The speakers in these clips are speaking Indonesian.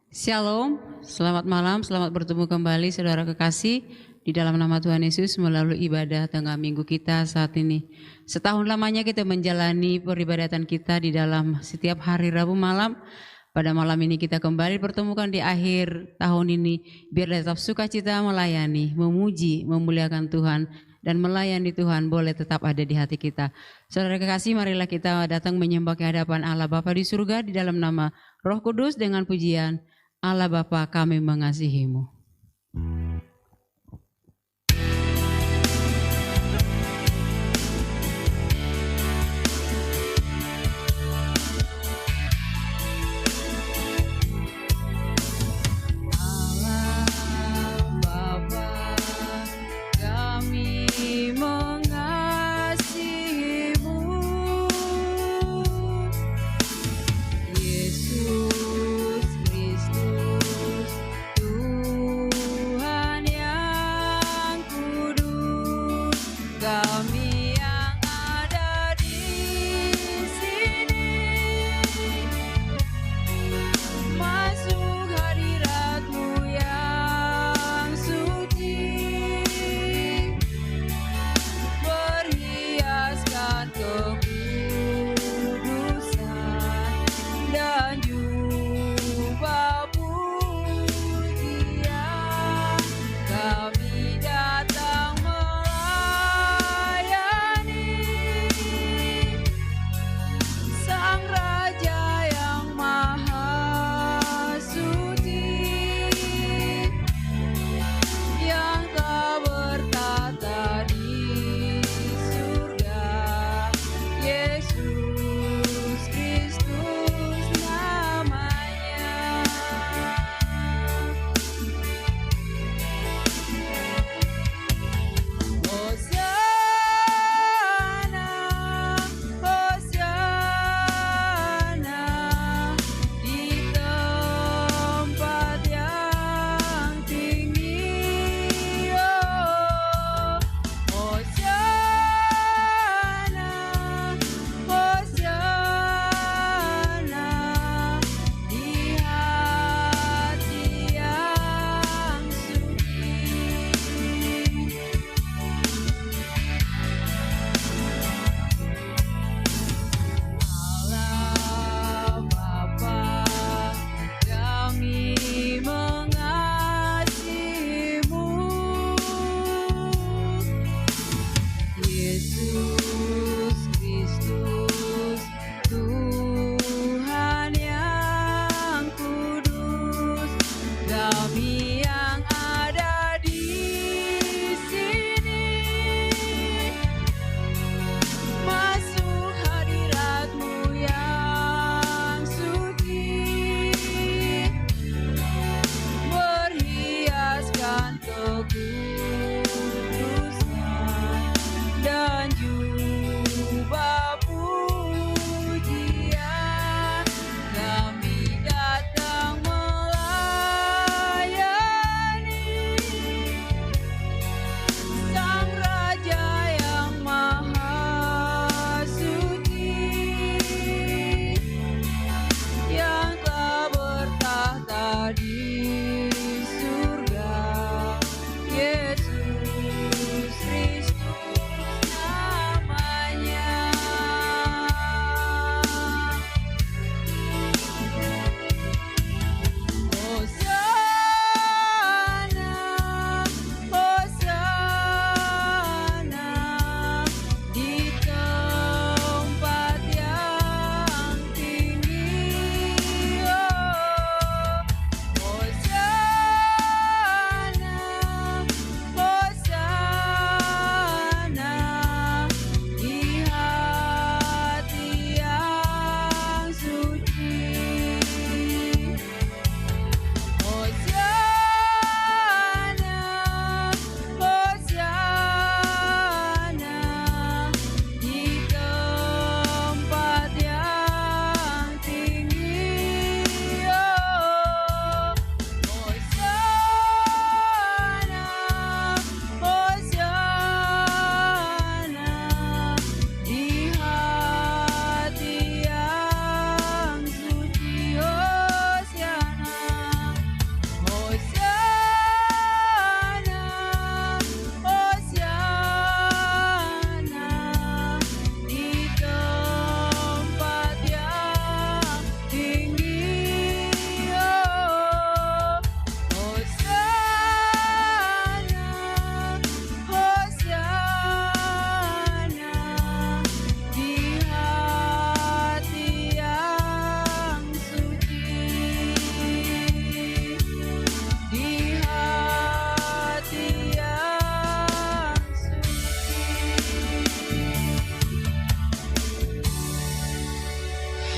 Shalom, selamat malam, selamat bertemu kembali saudara kekasih di dalam nama Tuhan Yesus melalui ibadah tengah minggu kita saat ini. Setahun lamanya kita menjalani peribadatan kita di dalam setiap hari Rabu malam. Pada malam ini kita kembali pertemukan di akhir tahun ini, biar tetap sukacita melayani, memuji, memuliakan Tuhan, dan melayani Tuhan boleh tetap ada di hati kita. Saudara kekasih, marilah kita datang menyembah ke hadapan Allah Bapa di surga di dalam nama Roh Kudus dengan pujian Allah Bapa, kami mengasihimu.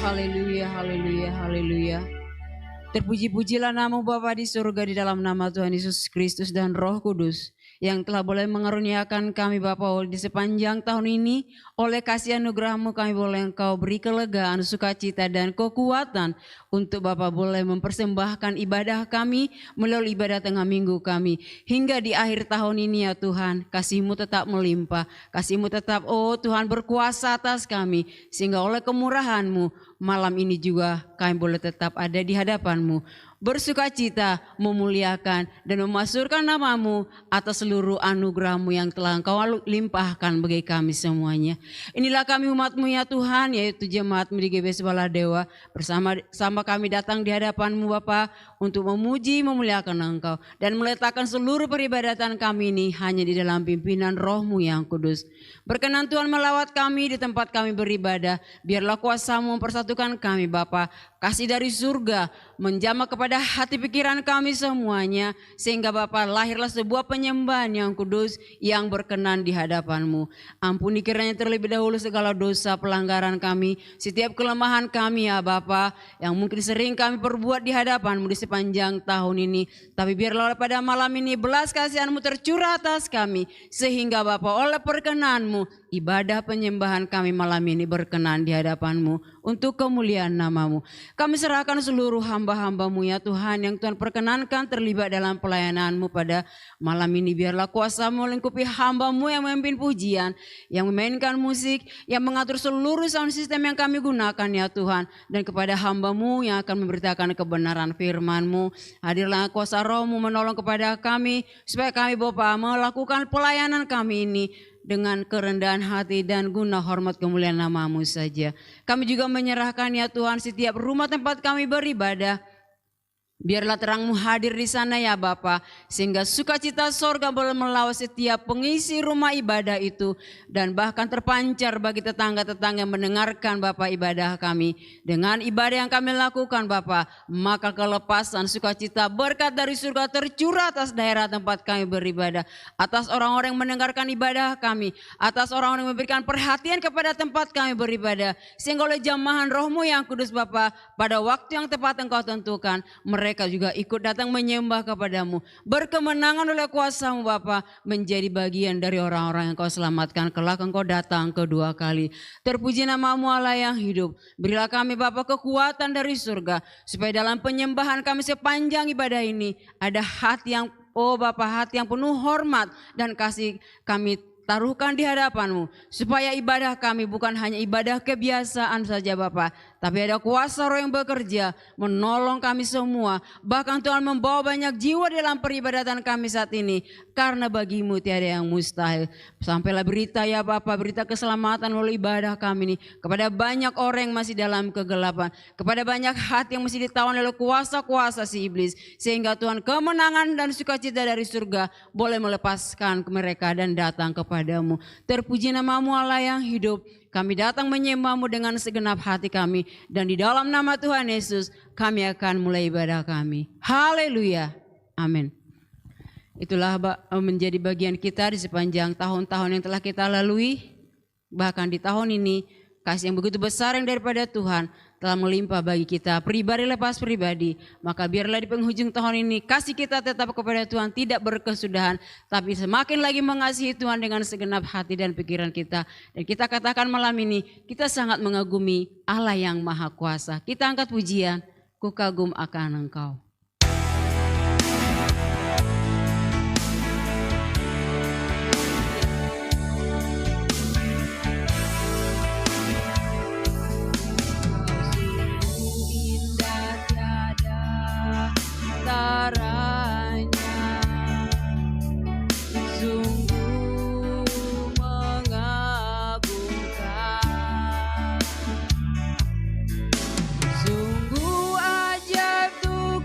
Haleluya, haleluya, haleluya. Terpuji-pujilah nama Bapa di surga di dalam nama Tuhan Yesus Kristus dan Roh Kudus yang telah boleh mengaruniakan kami Bapa di sepanjang tahun ini. Oleh kasih anugerah-Mu kami boleh Engkau beri kelegaan, sukacita dan kekuatan untuk Bapa boleh mempersembahkan ibadah kami melalui ibadah tengah minggu kami. Hingga di akhir tahun ini ya Tuhan, kasih-Mu tetap melimpah, kasih-Mu tetap Tuhan berkuasa atas kami. Sehingga oleh kemurahan-Mu malam ini juga kami boleh tetap ada di hadapan-Mu, bersukacita, memuliakan dan memasukkan nama-Mu atas seluruh anugerah-Mu yang telah Engkau limpahkan bagi kami semuanya. Inilah kami umat-Mu ya Tuhan, yaitu jemaat-Mu di GBS Baladewa, bersama kami datang di hadapan-Mu Bapa untuk memuji, memuliakan Engkau dan meletakkan seluruh peribadatan kami ini hanya di dalam pimpinan Roh-Mu yang kudus. Berkenan Tuhan melawat kami di tempat kami beribadah, biarlah kuasa-Mu mempersatukan kami Bapa, kasih dari surga menjamah kepada hati pikiran kami semuanya, sehingga Bapa lahirlah sebuah penyembahan yang kudus yang berkenan di hadapan-Mu. Ampuni kiranya terlebih dahulu segala dosa pelanggaran kami, setiap kelemahan kami ya Bapa, yang mungkin sering kami perbuat di hadapan-Mu di sepanjang tahun ini. Tapi biarlah pada malam ini belas kasihan-Mu tercurah atas kami, sehingga Bapa oleh perkenan-Mu ibadah penyembahan kami malam ini berkenan di hadapan-Mu untuk kemuliaan nama-Mu. Kami serahkan seluruh hamba-hamba-Mu ya Tuhan, yang Tuhan perkenankan terlibat dalam pelayanan-Mu pada malam ini. Biarlah kuasa-Mu lingkupi hamba-Mu yang memimpin pujian, yang memainkan musik, yang mengatur seluruh sound system yang kami gunakan ya Tuhan. Dan kepada hamba-Mu yang akan memberitakan kebenaran firman-Mu, hadirlah kuasa Roh-Mu menolong kepada kami, supaya kami Bapa melakukan pelayanan kami ini dengan kerendahan hati dan guna hormat kemuliaan nama-Mu saja. Kami juga menyerahkan ya Tuhan setiap rumah tempat kami beribadah. Biarlah terang-Mu hadir di sana ya Bapa, sehingga sukacita sorga boleh melawat setiap pengisi rumah ibadah itu, dan bahkan terpancar bagi tetangga-tetangga yang mendengarkan Bapa ibadah kami. Dengan ibadah yang kami lakukan Bapa, maka kelepasan sukacita berkat dari surga tercurah atas daerah tempat kami beribadah, atas orang-orang yang mendengarkan ibadah kami, atas orang-orang yang memberikan perhatian kepada tempat kami beribadah, sehingga oleh jamahan Roh-Mu yang kudus Bapa, pada waktu yang tepat Engkau tentukan, mereka juga ikut datang menyembah kepada-Mu. Berkemenangan oleh kuasa-Mu Bapa, menjadi bagian dari orang-orang yang Kau selamatkan kelak Engkau datang kedua kali. Terpuji nama-Mu Allah yang hidup. Berilah kami Bapa kekuatan dari surga, supaya dalam penyembahan kami sepanjang ibadah ini ada hati yang Bapa, hati yang penuh hormat dan kasih kami taruhkan di hadapan-Mu, supaya ibadah kami bukan hanya ibadah kebiasaan saja Bapa, tapi ada kuasa Roh yang bekerja menolong kami semua. Bahkan Tuhan membawa banyak jiwa dalam peribadatan kami saat ini, karena bagi-Mu tiada yang mustahil. Sampailah berita ya Bapa, berita keselamatan melalui ibadah kami ini kepada banyak orang yang masih dalam kegelapan, kepada banyak hati yang masih ditawan oleh kuasa-kuasa si iblis, sehingga Tuhan kemenangan dan sukacita dari surga boleh melepaskan mereka dan datang kepada-Mu. Terpuji nama-Mu Allah yang hidup. Kami datang menyembah-Mu dengan segenap hati kami, dan di dalam nama Tuhan Yesus kami akan mulai ibadah kami. Haleluya. Amin. Itulah menjadi bagian kita di sepanjang tahun-tahun yang telah kita lalui. Bahkan di tahun ini kasih yang begitu besar yang daripada Tuhan telah melimpah bagi kita pribadi lepas pribadi. Maka biarlah di penghujung tahun ini kasih kita tetap kepada Tuhan tidak berkesudahan, tapi semakin lagi mengasihi Tuhan dengan segenap hati dan pikiran kita. Dan kita katakan malam ini kita sangat mengagumi Allah yang Maha Kuasa. Kita angkat pujian, ku kagum akan Engkau. Sungguh ajaib tuh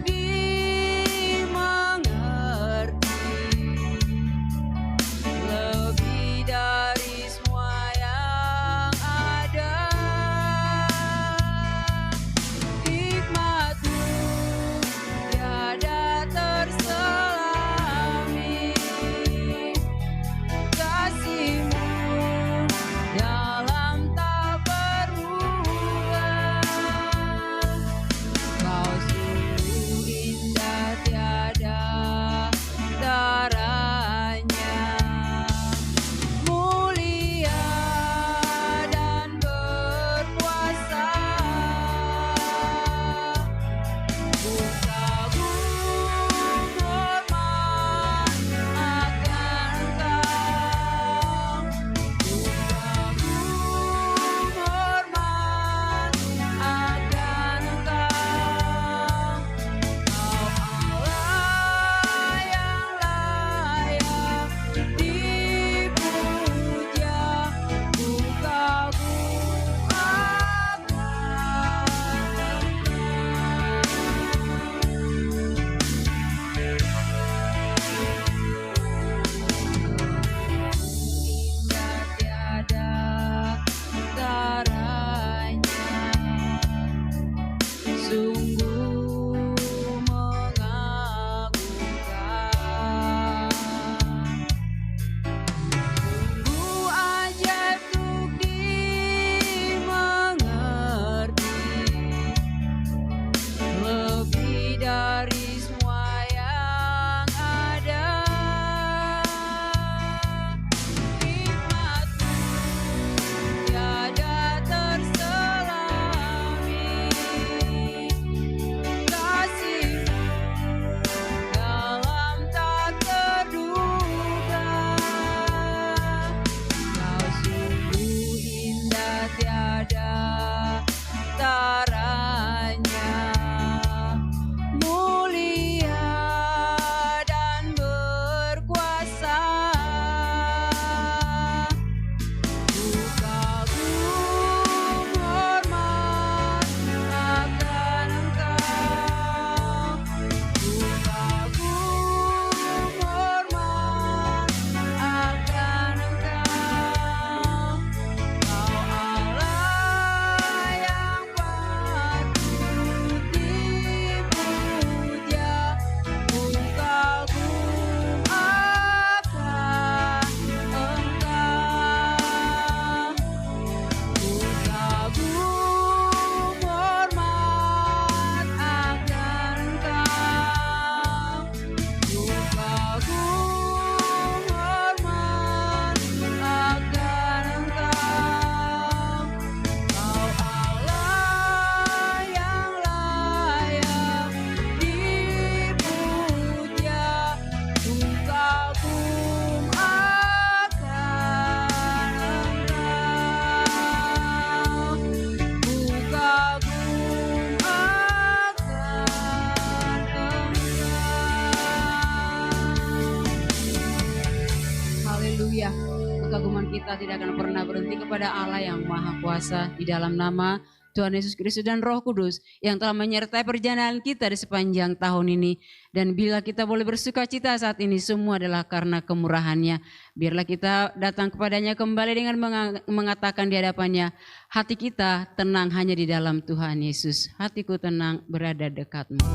kita tidak akan pernah berhenti kepada Allah yang Maha Kuasa di dalam nama Tuhan Yesus Kristus dan Roh Kudus yang telah menyertai perjalanan kita di sepanjang tahun ini. Dan bila kita boleh bersuka cita saat ini, semua adalah karena kemurahannya. Biarlah kita datang kepadanya kembali dengan mengatakan di hadapannya, hati kita tenang hanya di dalam Tuhan Yesus. Hatiku tenang berada dekatmu.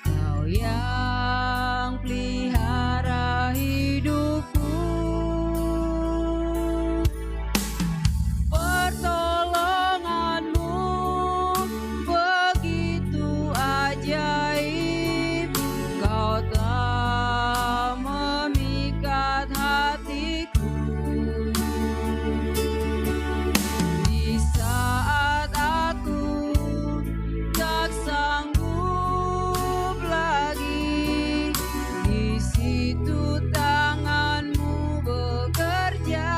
Kau yang pelihara hidupku, pertolonganmu begitu ajaib, kau telah memikat hatiku. Di saat aku tak sanggup lagi, di situ tanganmu bekerja.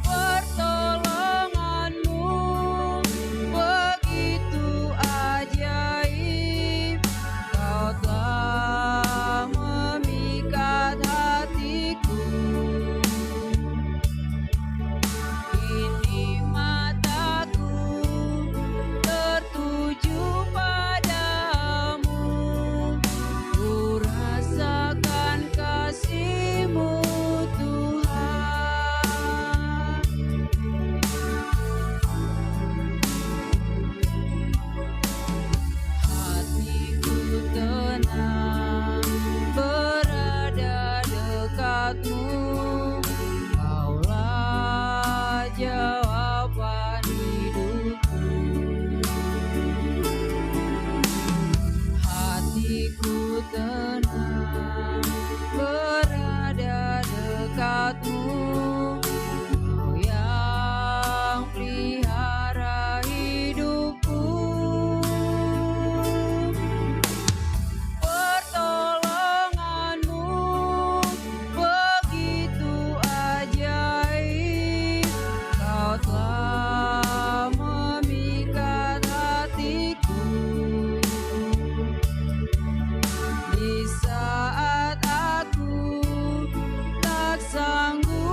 Pertolonganmu begitu ajaib, kau telah memikat hatiku. Kini mataku tertuju padamu, ku rasakan kasih-Mu Tuhan. Hatiku tenang berada dekatmu, Kaulah jawaban hidupku. Hatiku tenang berada dekatmu, Kau yang pelihara hidupku. Pertolonganmu begitu ajaib, kau telah memikat hatiku. Di saat aku tak sanggup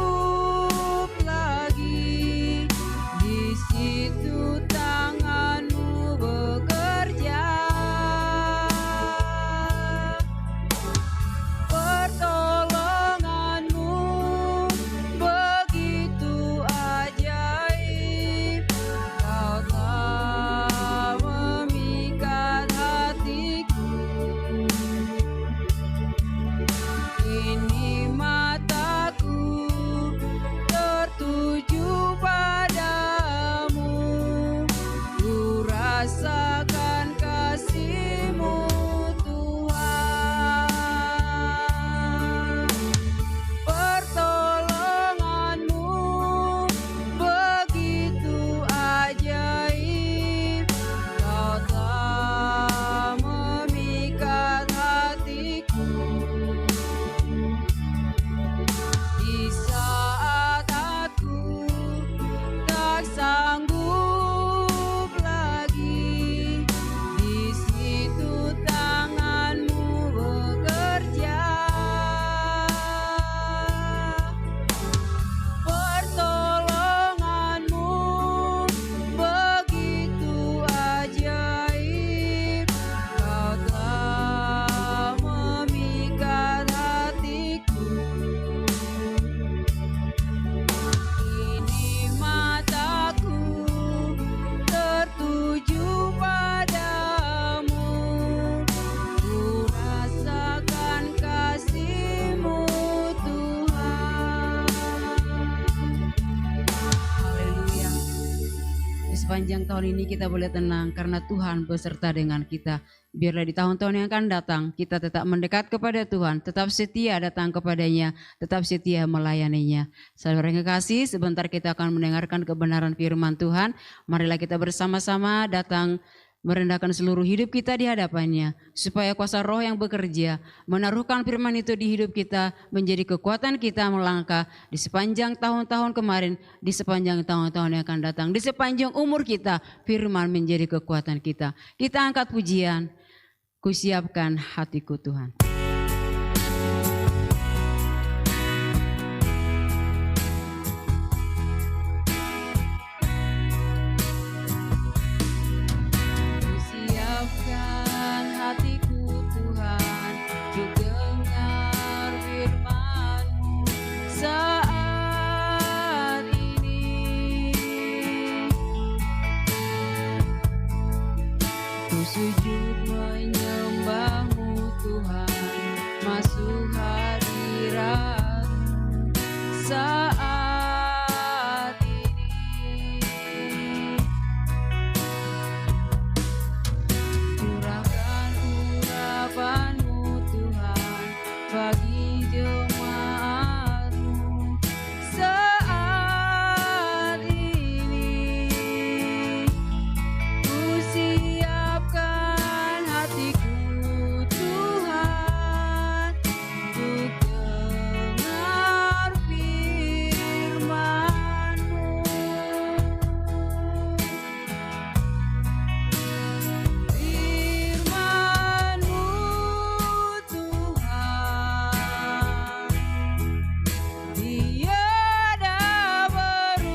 sepanjang tahun ini kita boleh tenang karena Tuhan beserta dengan kita. Biarlah di tahun-tahun yang akan datang kita tetap mendekat kepada Tuhan, tetap setia datang kepadanya, tetap setia melayaninya. Saudara yang kekasih, sebentar kita akan mendengarkan kebenaran firman Tuhan. Marilah kita bersama-sama datang merendahkan seluruh hidup kita di hadapannya, supaya kuasa roh yang bekerja, menaruhkan firman itu di hidup kita, menjadi kekuatan kita melangkah di sepanjang tahun-tahun kemarin, di sepanjang tahun-tahun yang akan datang, di sepanjang umur kita, firman menjadi kekuatan kita. Kita angkat pujian, kusiapkan hatiku Tuhan. Sujud menyembahmu Tuhan, masuk hadirat-Mu saat ini. Curahkan urapan-Mu Tuhan bagi jemaat-Mu saat ini. Ku siapkan hatiku Tuhan untuk dengar firman-Mu. Firman-Mu Tuhan, tiada berubah.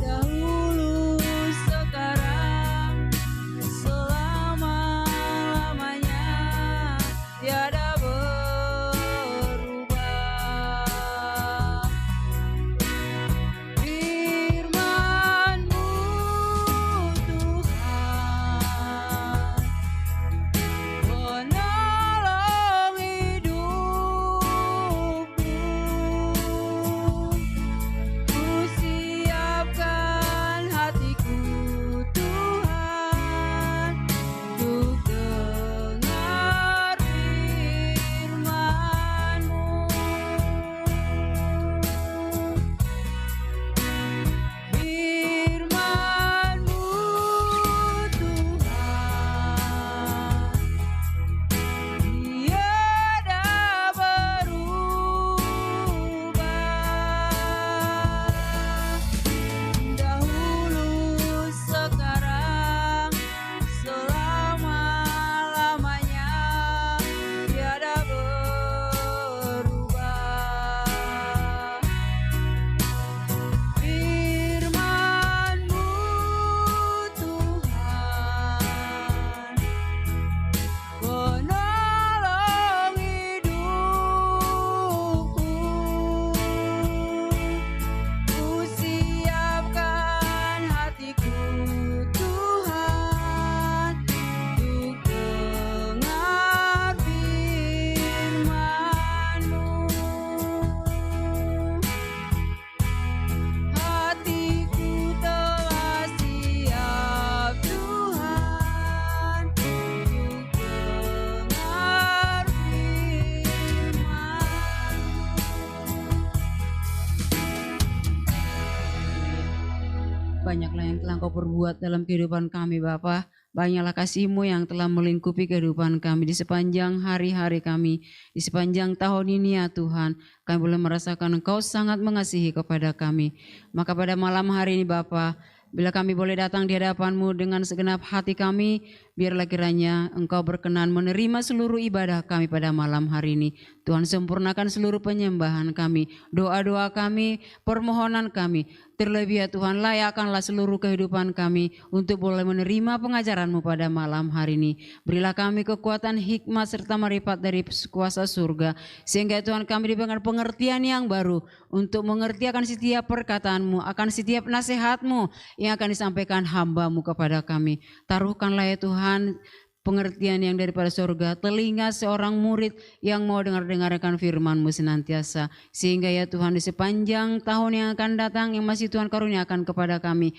Dahulu, sekarang, selama-lamanya, tiada berubah. Firman-Mu Tuhan, penolong hidupku. Ku siapkan hatiku Tuhan untuk dengar firman-Mu. Firman-Mu Tuhan, tiada berubah. Dahulu, sekarang, selama-lamanya, tiada berubah. Firman-Mu Tuhan, penolong hidupku. Ku siapkan hatiku Tuhan untuk dengar firman-Mu. Hatiku telah siap Tuhan untuk dengar firman-Mu. Banyaklah yang telah Engkau perbuat dalam kehidupan kami Bapa. Banyaklah kasih-Mu yang telah melingkupi kehidupan kami di sepanjang hari-hari kami, di sepanjang tahun ini ya Tuhan. Kami boleh merasakan Engkau sangat mengasihi kepada kami. Maka pada malam hari ini Bapa, bila kami boleh datang di hadapan-Mu dengan segenap hati kami, biarlah kiranya Engkau berkenan menerima seluruh ibadah kami pada malam hari ini. Tuhan, sempurnakan seluruh penyembahan kami, doa-doa kami, permohonan kami. Terlebih ya Tuhan, layakkanlah seluruh kehidupan kami untuk boleh menerima pengajaran-Mu pada malam hari ini. Berilah kami kekuatan, hikmat, serta marifat dari kuasa surga. Sehingga Tuhan kami diberikan pengertian yang baru untuk mengerti akan setiap perkataan-Mu, akan setiap nasihat-Mu yang akan disampaikan hamba-Mu kepada kami. Taruhkanlah ya Tuhan pengertian yang daripada surga, telinga seorang murid yang mau dengarkan firman-Mu senantiasa. Sehingga ya Tuhan, di sepanjang tahun yang akan datang yang masih Tuhan karuniakan kepada kami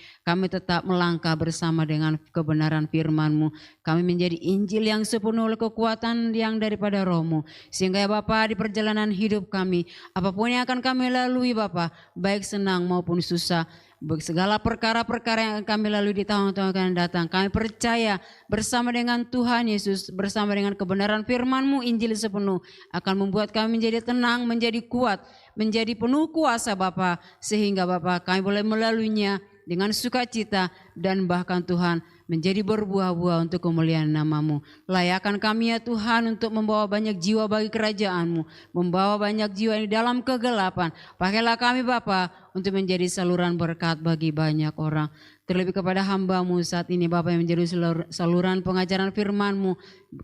tetap melangkah bersama dengan kebenaran firman-Mu. Kami menjadi Injil yang sepenuh oleh kekuatan yang daripada Roh-Mu. Sehingga ya Bapa, di perjalanan hidup kami, apapun yang akan kami lalui Bapa, baik senang maupun susah, segala perkara-perkara yang akan kami lalui di tahun-tahun yang akan datang, kami percaya bersama dengan Tuhan Yesus, bersama dengan kebenaran firman-Mu, Injil sepenuh akan membuat kami menjadi tenang, menjadi kuat, menjadi penuh kuasa Bapa, sehingga Bapa kami boleh melaluinya dengan sukacita dan bahkan Tuhan menjadi berbuah-buah untuk kemuliaan nama-Mu. Layakan kami ya Tuhan untuk membawa banyak jiwa bagi kerajaan-Mu, membawa banyak jiwa di dalam kegelapan. Pakailah kami Bapa untuk menjadi saluran berkat bagi banyak orang. Terlebih kepada hamba-Mu saat ini Bapa yang menjadi saluran pengajaran firman-Mu,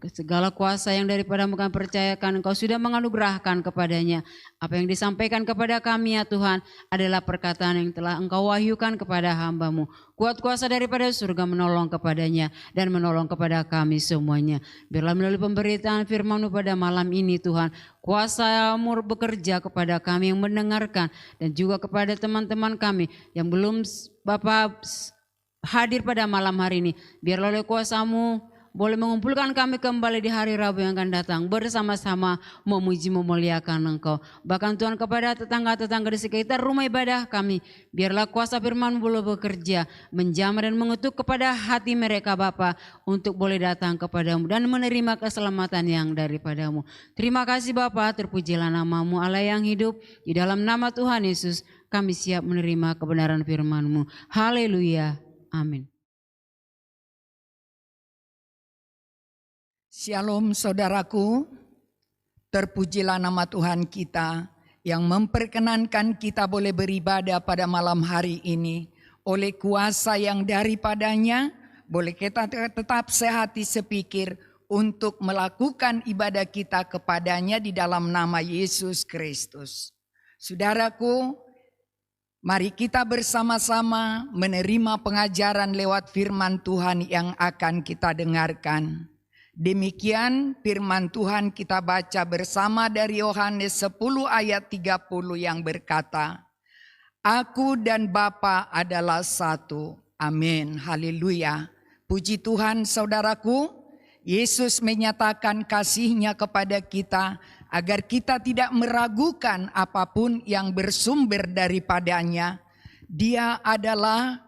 segala kuasa yang daripada-Mu kami percayakan Engkau sudah menganugerahkan kepadanya. Apa yang disampaikan kepada kami ya Tuhan adalah perkataan yang telah Engkau wahyukan kepada hamba-Mu. Kuat kuasa daripada surga menolong kepadanya dan menolong kepada kami semuanya. Biarlah melalui pemberitaan firman-Mu pada malam ini Tuhan, kuasa-Mu bekerja kepada kami yang mendengarkan dan juga kepada teman-teman kami yang belum Bapak hadir pada malam hari ini. Biarlah oleh kuasa-Mu boleh mengumpulkan kami kembali di hari Rabu yang akan datang bersama-sama memuji memuliakan Engkau. Bahkan Tuhan kepada tetangga-tetangga di sekitar rumah ibadah kami, biarlah kuasa firman boleh bekerja, menjamah dan mengetuk kepada hati mereka Bapa untuk boleh datang kepadamu dan menerima keselamatan yang daripada-Mu. Terima kasih Bapa, terpujilah nama-Mu Allah yang hidup. Di dalam nama Tuhan Yesus kami siap menerima kebenaran firman-Mu. Haleluya. Amin. Shalom saudaraku, terpujilah nama Tuhan kita yang memperkenankan kita boleh beribadah pada malam hari ini. Oleh kuasa yang daripadanya, boleh kita tetap sehati sepikir untuk melakukan ibadah kita kepadanya di dalam nama Yesus Kristus. Saudaraku, mari kita bersama-sama menerima pengajaran lewat firman Tuhan yang akan kita dengarkan. Demikian firman Tuhan kita baca bersama dari Yohanes 10 ayat 30 yang berkata, Aku dan Bapa adalah satu. Amin. Haleluya. Puji Tuhan saudaraku, Yesus menyatakan kasih-Nya kepada kita agar kita tidak meragukan apapun yang bersumber daripadanya. Dia adalah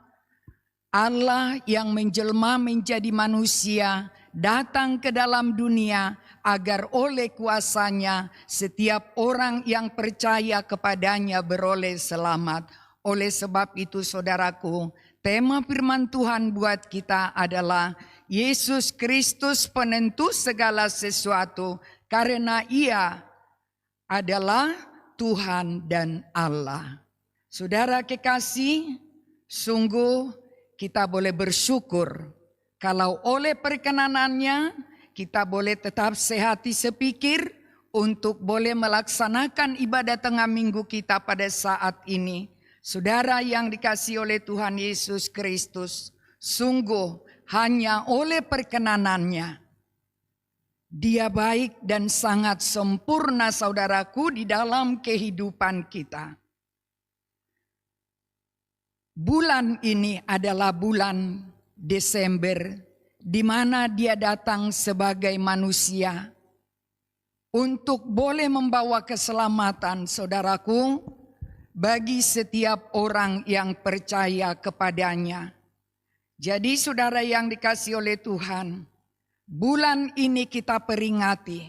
Allah yang menjelma menjadi manusia, datang ke dalam dunia agar oleh kuasa-Nya setiap orang yang percaya kepadanya beroleh selamat. Oleh sebab itu saudaraku, tema firman Tuhan buat kita adalah Yesus Kristus penentu segala sesuatu karena Ia adalah Tuhan dan Allah. Saudara kekasih, sungguh kita boleh bersyukur kalau oleh perkenanannya kita boleh tetap sehati sepikir untuk boleh melaksanakan ibadah tengah minggu kita pada saat ini. Saudara yang dikasihi oleh Tuhan Yesus Kristus, sungguh hanya oleh perkenanannya. Dia baik dan sangat sempurna saudaraku di dalam kehidupan kita. Bulan ini adalah bulan Desember, di mana Dia datang sebagai manusia untuk boleh membawa keselamatan, saudaraku, bagi setiap orang yang percaya kepadanya. Jadi saudara yang dikasihi oleh Tuhan, bulan ini kita peringati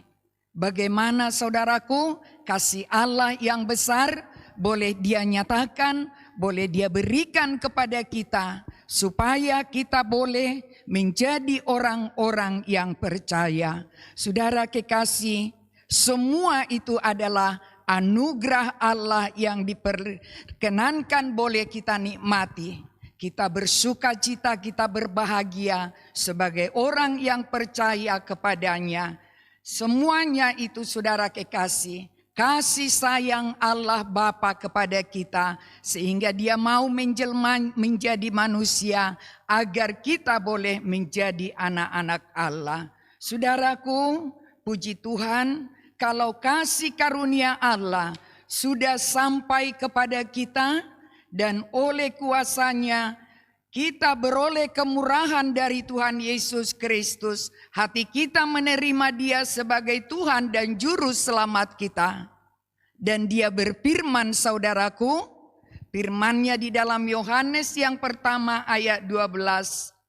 bagaimana saudaraku kasih Allah yang besar boleh Dia nyatakan, boleh Dia berikan kepada kita, supaya kita boleh menjadi orang-orang yang percaya. Saudara kekasih, semua itu adalah anugerah Allah yang diperkenankan boleh kita nikmati. Kita bersukacita, kita berbahagia sebagai orang yang percaya kepadanya. Semuanya itu saudara kekasih kasih sayang Allah Bapa kepada kita, sehingga Dia mau menjelma menjadi manusia agar kita boleh menjadi anak-anak Allah. Saudaraku, puji Tuhan, kalau kasih karunia Allah sudah sampai kepada kita dan oleh kuasa-Nya kita beroleh kemurahan dari Tuhan Yesus Kristus. Hati kita menerima Dia sebagai Tuhan dan Juru Selamat kita. Dan Dia berfirman, saudaraku, firman-Nya di dalam Yohanes yang pertama ayat 12.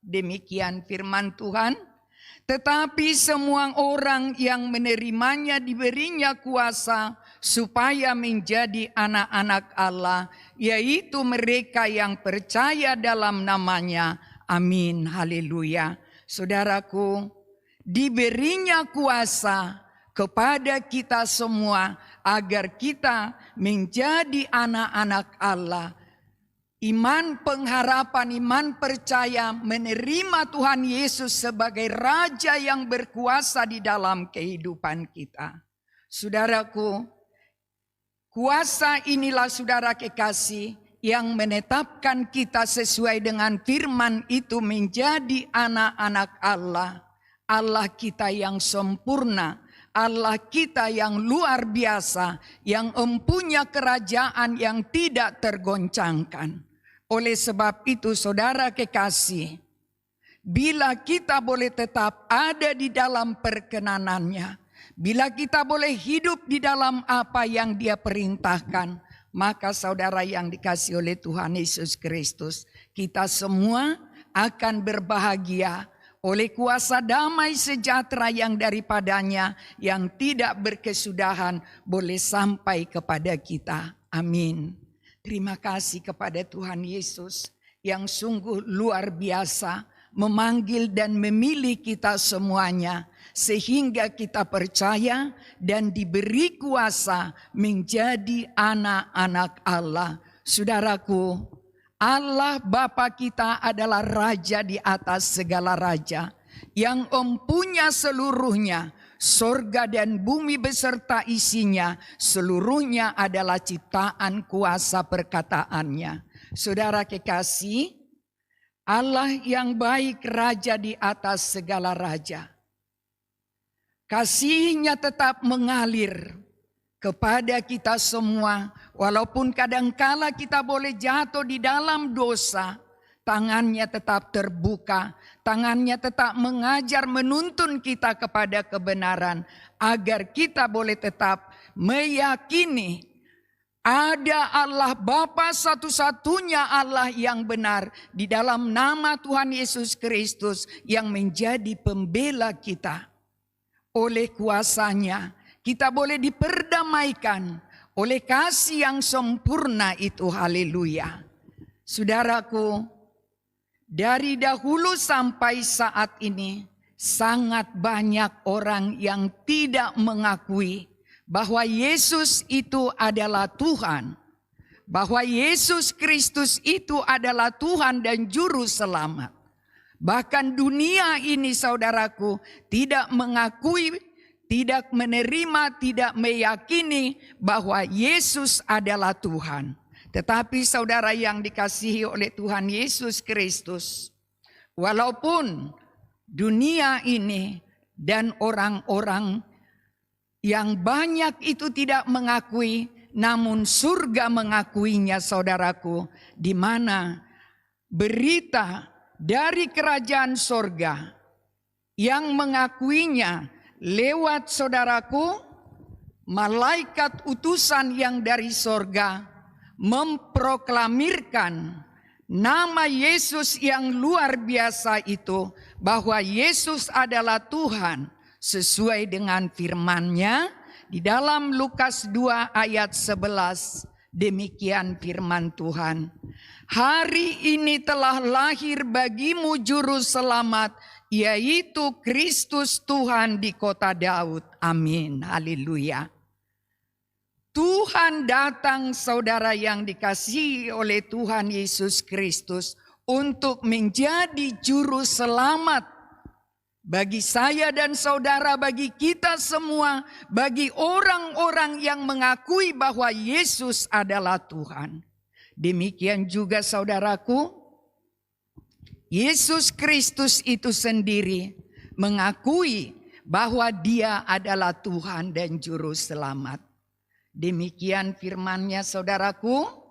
Demikian firman Tuhan. Tetapi semua orang yang menerimanya diberinya kuasa supaya menjadi anak-anak Allah, yaitu mereka yang percaya dalam namanya. Amin. Haleluya. Saudaraku, diberinya kuasa kepada kita semua agar kita menjadi anak-anak Allah. Iman pengharapan, iman percaya menerima Tuhan Yesus sebagai Raja yang berkuasa di dalam kehidupan kita. Saudaraku, kuasa inilah saudara kekasih yang menetapkan kita sesuai dengan firman itu menjadi anak-anak Allah. Allah kita yang sempurna, Allah kita yang luar biasa, yang mempunyai kerajaan yang tidak tergoncangkan. Oleh sebab itu saudara kekasih, bila kita boleh tetap ada di dalam perkenanannya, bila kita boleh hidup di dalam apa yang Dia perintahkan, maka saudara yang dikasihi oleh Tuhan Yesus Kristus, kita semua akan berbahagia oleh kuasa damai sejahtera yang daripadanya, yang tidak berkesudahan boleh sampai kepada kita. Amin. Terima kasih kepada Tuhan Yesus yang sungguh luar biasa memanggil dan memilih kita semuanya, sehingga kita percaya dan diberi kuasa menjadi anak-anak Allah. Saudaraku, Allah Bapa kita adalah Raja di atas segala raja, yang mempunyai seluruhnya. Sorga dan bumi beserta isinya, seluruhnya adalah ciptaan kuasa perkataannya. Saudara kekasih, Allah yang baik, Raja di atas segala raja. Kasih-Nya tetap mengalir kepada kita semua, walaupun kadangkala kita boleh jatuh di dalam dosa. Tangan-Nya tetap terbuka, tangan-Nya tetap mengajar, menuntun kita kepada kebenaran, agar kita boleh tetap meyakini ada Allah Bapa satu-satunya Allah yang benar di dalam nama Tuhan Yesus Kristus yang menjadi pembela kita. Oleh kuasa-Nya kita boleh diperdamaikan oleh kasih yang sempurna itu. Haleluya. Saudaraku, dari dahulu sampai saat ini, sangat banyak orang yang tidak mengakui bahwa Yesus itu adalah Tuhan, bahwa Yesus Kristus itu adalah Tuhan dan Juru Selamat. Bahkan dunia ini, saudaraku, tidak mengakui, tidak menerima, tidak meyakini bahwa Yesus adalah Tuhan. Tetapi saudara yang dikasihi oleh Tuhan Yesus Kristus, walaupun dunia ini dan orang-orang yang banyak itu tidak mengakui, namun surga mengakuinya, saudaraku, di mana berita dari kerajaan surga yang mengakuinya lewat, saudaraku, malaikat utusan yang dari surga memproklamirkan nama Yesus yang luar biasa itu, bahwa Yesus adalah Tuhan sesuai dengan firman-Nya di dalam Lukas 2 ayat 11. Demikian firman Tuhan. Hari ini telah lahir bagimu juru selamat, yaitu Kristus Tuhan di kota Daud. Amin. Haleluya. Tuhan datang, saudara yang dikasihi oleh Tuhan Yesus Kristus, untuk menjadi juru selamat bagi saya dan saudara, bagi kita semua, bagi orang-orang yang mengakui bahwa Yesus adalah Tuhan. Demikian juga saudaraku, Yesus Kristus itu sendiri mengakui bahwa Dia adalah Tuhan dan Juru Selamat. Demikian firman-Nya saudaraku,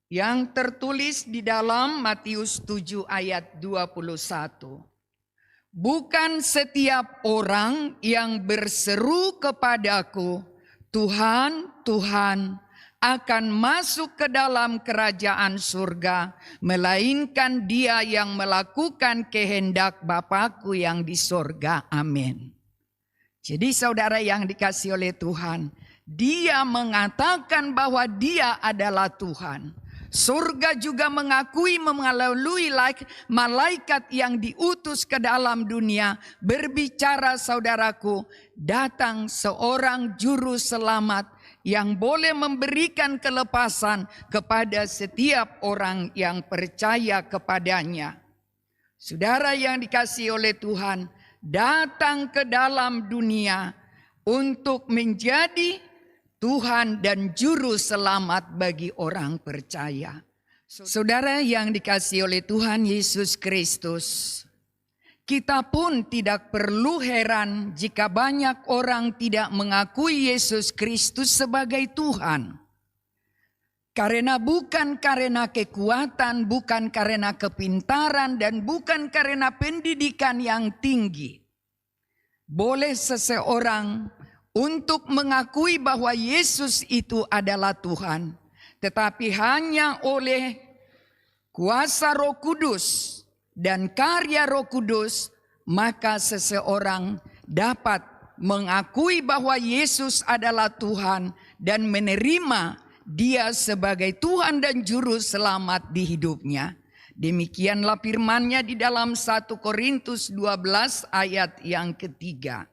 yang tertulis di dalam Matius 7 ayat 21. Bukan setiap orang yang berseru kepadaku, Tuhan, Tuhan, akan masuk ke dalam kerajaan surga, melainkan dia yang melakukan kehendak Bapa-Ku yang di surga. Amin. Jadi saudara yang dikasihi oleh Tuhan, Dia mengatakan bahwa Dia adalah Tuhan. Surga juga mengakui melalui malaikat yang diutus ke dalam dunia berbicara, saudaraku, datang seorang juru selamat yang boleh memberikan kelepasan kepada setiap orang yang percaya kepadanya. Saudara yang dikasihi oleh Tuhan, datang ke dalam dunia untuk menjadi Tuhan dan Juru Selamat bagi orang percaya. Saudara yang dikasihi oleh Tuhan Yesus Kristus, kita pun tidak perlu heran jika banyak orang tidak mengakui Yesus Kristus sebagai Tuhan. Karena bukan karena kekuatan, bukan karena kepintaran, dan bukan karena pendidikan yang tinggi. Boleh seseorang untuk mengakui bahwa Yesus itu adalah Tuhan, tetapi hanya oleh kuasa Roh Kudus dan karya Roh Kudus, maka seseorang dapat mengakui bahwa Yesus adalah Tuhan dan menerima Dia sebagai Tuhan dan Juru Selamat di hidupnya. Demikianlah firman-Nya di dalam 1 Korintus 12 ayat yang ketiga.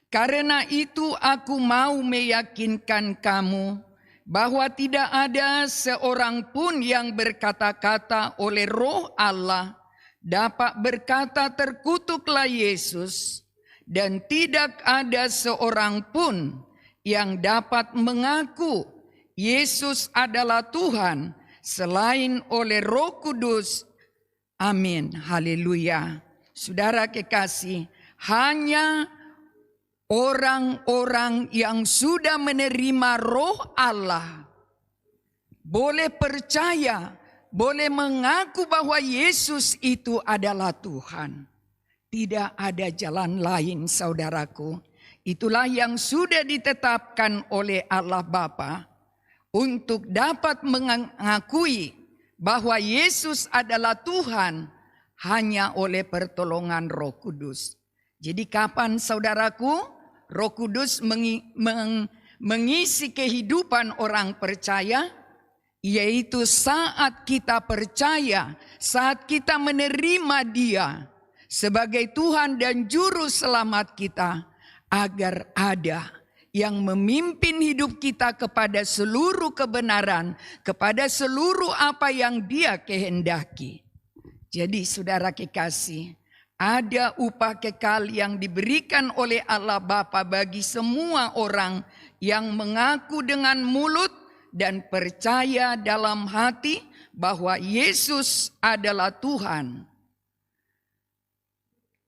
Karena itu aku mau meyakinkan kamu bahwa tidak ada seorang pun yang berkata-kata oleh Roh Allah dapat berkata terkutuklah Yesus, dan tidak ada seorang pun yang dapat mengaku Yesus adalah Tuhan selain oleh Roh Kudus. Amin. Haleluya. Saudara kekasih, hanya orang-orang yang sudah menerima Roh Allah boleh percaya, boleh mengaku bahwa Yesus itu adalah Tuhan. Tidak ada jalan lain, saudaraku. Itulah yang sudah ditetapkan oleh Allah Bapa untuk dapat mengakui bahwa Yesus adalah Tuhan hanya oleh pertolongan Roh Kudus. Jadi kapan saudaraku Roh Kudus mengisi kehidupan orang percaya? Yaitu saat kita percaya, saat kita menerima Dia sebagai Tuhan dan Juru Selamat kita, agar ada yang memimpin hidup kita kepada seluruh kebenaran, kepada seluruh apa yang Dia kehendaki. Jadi saudara kekasih, ada upah kekal yang diberikan oleh Allah Bapa bagi semua orang yang mengaku dengan mulut dan percaya dalam hati bahwa Yesus adalah Tuhan.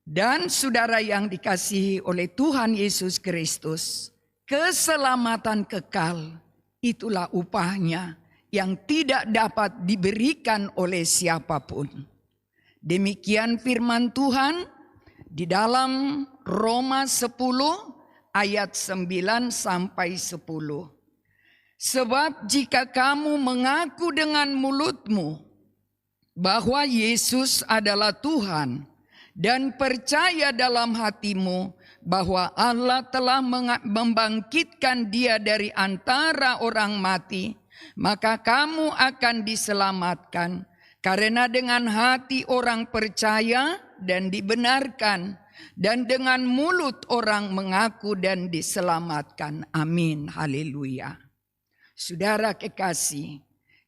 Dan saudara yang dikasihi oleh Tuhan Yesus Kristus, keselamatan kekal itulah upahnya yang tidak dapat diberikan oleh siapapun. Demikian firman Tuhan di dalam Roma 10 ayat 9 sampai 10. Sebab jika kamu mengaku dengan mulutmu bahwa Yesus adalah Tuhan dan percaya dalam hatimu bahwa Allah telah membangkitkan Dia dari antara orang mati, maka kamu akan diselamatkan. Karena dengan hati orang percaya dan dibenarkan, dan dengan mulut orang mengaku dan diselamatkan. Amin. Haleluya. Saudara kekasih,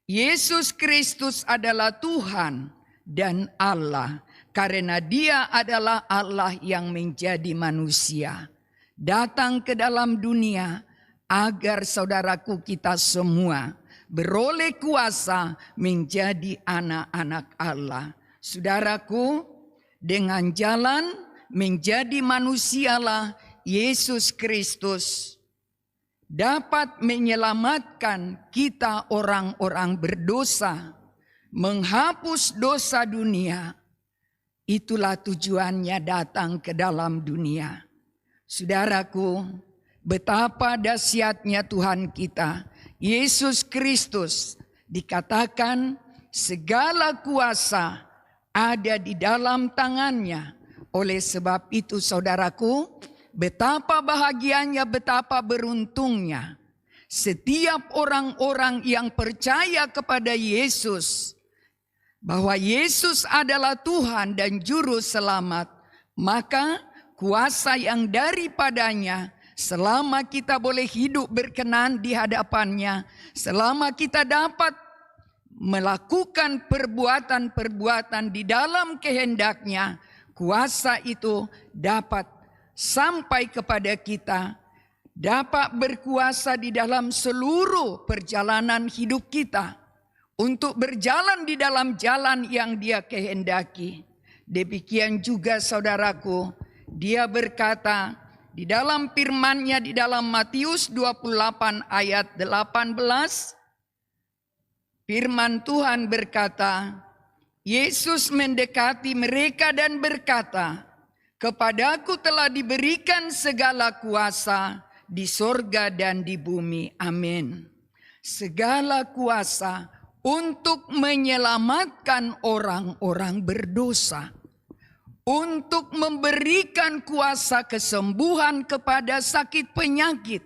Yesus Kristus adalah Tuhan dan Allah. karena dia adalah Allah yang menjadi manusia, datang ke dalam dunia agar saudaraku kita semua beroleh kuasa menjadi anak-anak Allah. Saudaraku, dengan jalan menjadi manusialah Yesus Kristus dapat menyelamatkan kita orang-orang berdosa, menghapus dosa dunia. Itulah tujuannya datang ke dalam dunia. Saudaraku, betapa dahsyatnya Tuhan kita, Yesus Kristus, dikatakan segala kuasa ada di dalam tangannya. Oleh sebab itu saudaraku, betapa bahagianya, betapa beruntungnya setiap orang-orang yang percaya kepada Yesus, bahwa Yesus adalah Tuhan dan Juru Selamat, maka kuasa yang daripadanya, selama kita boleh hidup berkenan di hadapannya, selama kita dapat melakukan perbuatan-perbuatan di dalam kehendaknya, kuasa itu dapat sampai kepada kita, dapat berkuasa di dalam seluruh perjalanan hidup kita, untuk berjalan di dalam jalan yang Dia kehendaki. Demikian juga saudaraku, Dia berkata di dalam firman-Nya di dalam Matius 28 ayat 18, firman Tuhan berkata, Yesus mendekati mereka dan berkata, "Kepadaku telah diberikan segala kuasa di sorga dan di bumi." Amin. Segala kuasa untuk menyelamatkan orang-orang berdosa, untuk memberikan kuasa kesembuhan kepada sakit penyakit,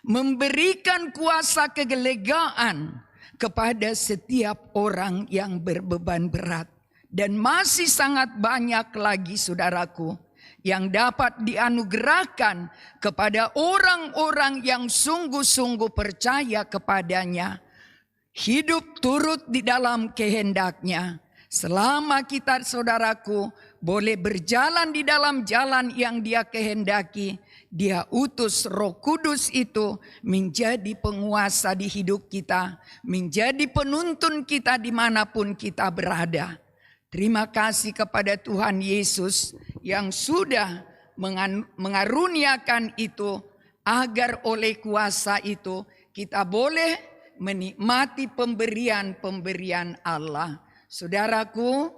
memberikan kuasa kegelegaan kepada setiap orang yang berbeban berat. Dan masih sangat banyak lagi saudaraku yang dapat dianugerahkan kepada orang-orang yang sungguh-sungguh percaya kepadanya. Hidup turut di dalam kehendaknya. Selama kita saudaraku boleh berjalan di dalam jalan yang Dia kehendaki, Dia utus Roh Kudus itu menjadi penguasa di hidup kita, menjadi penuntun kita dimanapun kita berada. Terima kasih kepada Tuhan Yesus yang sudah mengaruniakan itu, agar oleh kuasa itu kita boleh menikmati pemberian-pemberian Allah. Saudaraku,